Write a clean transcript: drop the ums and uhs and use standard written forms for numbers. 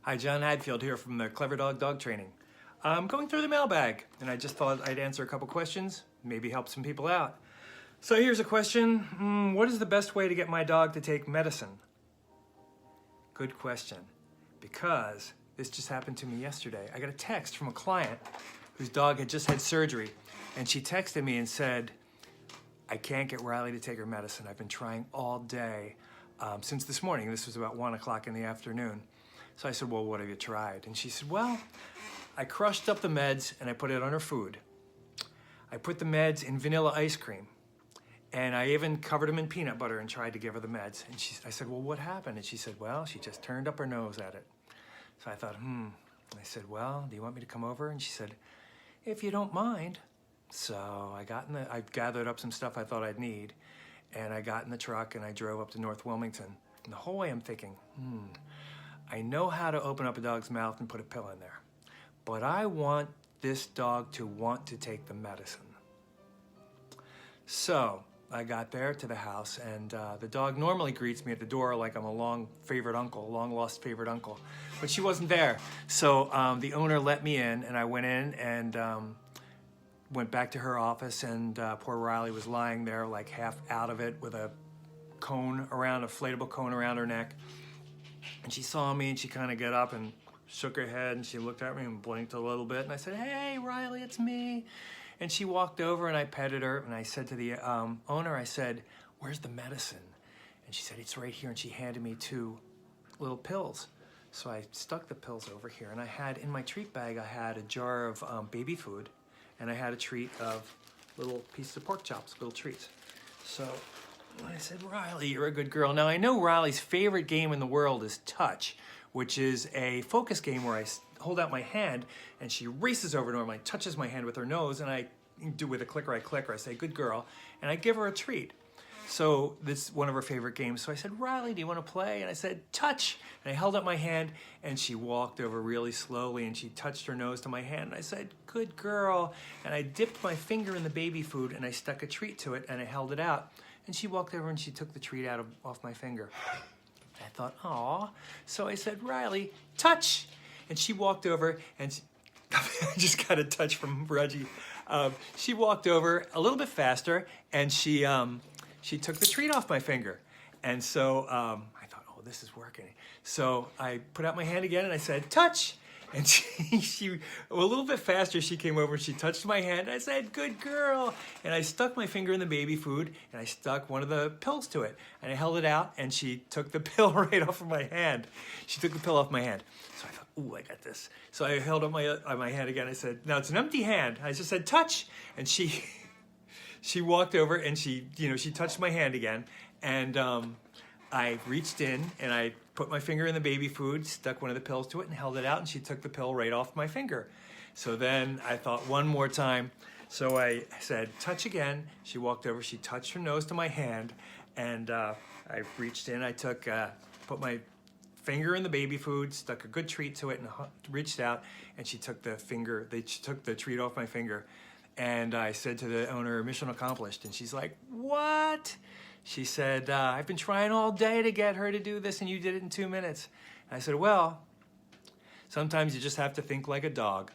Hi, John Hadfield here from the Clever Dog Training. I'm going through the mailbag, and I just thought I'd answer a couple questions, maybe help some people out. So here's a question. What is the best way to get my dog to take medicine? Good question, because this just happened to me yesterday. I got a text from a client whose dog had just had surgery, and she texted me and said, I can't get Rylie to take her medicine. I've been trying all day since this morning. This was about 1 o'clock in the afternoon. So I said, well, what have you tried? And she said, well, I crushed up the meds and I put it on her food. I put the meds in vanilla ice cream, and I even covered them in peanut butter and tried to give her the meds. And I said, well, what happened? And she said, well, she just turned up her nose at it. So I thought, And I said, well, do you want me to come over? And she said, if you don't mind. So I gathered up some stuff I thought I'd need, and I got in the truck and I drove up to North Wilmington. And the whole way I'm thinking, I know how to open up a dog's mouth and put a pill in there, but I want this dog to want to take the medicine. So I got there to the house, and the dog normally greets me at the door like I'm a long lost favorite uncle, but she wasn't there. So the owner let me in, and I went in and went back to her office, and poor Rylie was lying there like half out of it with a inflatable cone around her neck. And she saw me, and she kind of got up and shook her head, and she looked at me and blinked a little bit. And I said, hey, Rylie, it's me. And she walked over, and I petted her, and I said to the owner, I said, where's the medicine? And she said, it's right here. And she handed me 2 little pills. So I stuck the pills over here, and I had, in my treat bag, I had a jar of baby food, and I had a treat of little pieces of pork chops, little treats. So I said, Rylie, you're a good girl. Now, I know Rylie's favorite game in the world is touch, which is a focus game where I hold out my hand and she races over to him, and touches my hand with her nose, and I do with a clicker, I click her, I say, good girl, and I give her a treat. So this is one of her favorite games. So I said, Rylie, do you want to play? And I said, touch. And I held up my hand, and she walked over really slowly, and she touched her nose to my hand. And I said, good girl. And I dipped my finger in the baby food, and I stuck a treat to it, and I held it out. And she walked over and she took the treat off my finger. I thought, aw. So I said, Rylie, touch. And she walked over, and I just got a touch from Reggie. She walked over a little bit faster, and she took the treat off my finger. And so I thought, oh, this is working. So I put out my hand again, and I said, touch. And she a little bit faster, she came over and she touched my hand. I said, good girl. And I stuck my finger in the baby food, and I stuck one of the pills to it. And I held it out, and she took the pill right off of my hand. She took the pill off my hand. So I thought, ooh, I got this. So I held up my hand again. I said, now it's an empty hand. I just said, touch. And she walked over, and she touched my hand again. And I reached in, and I put my finger in the baby food, stuck one of the pills to it, and held it out, and she took the pill right off my finger. So then I thought, one more time. So I said, touch again. She walked over, she touched her nose to my hand, and I reached in, I put my finger in the baby food, stuck a good treat to it, and reached out, and she took she took the treat off my finger. And I said to the owner, mission accomplished. And she's like, what? She said, I've been trying all day to get her to do this, and you did it in 2 minutes. And I said, well, sometimes you just have to think like a dog.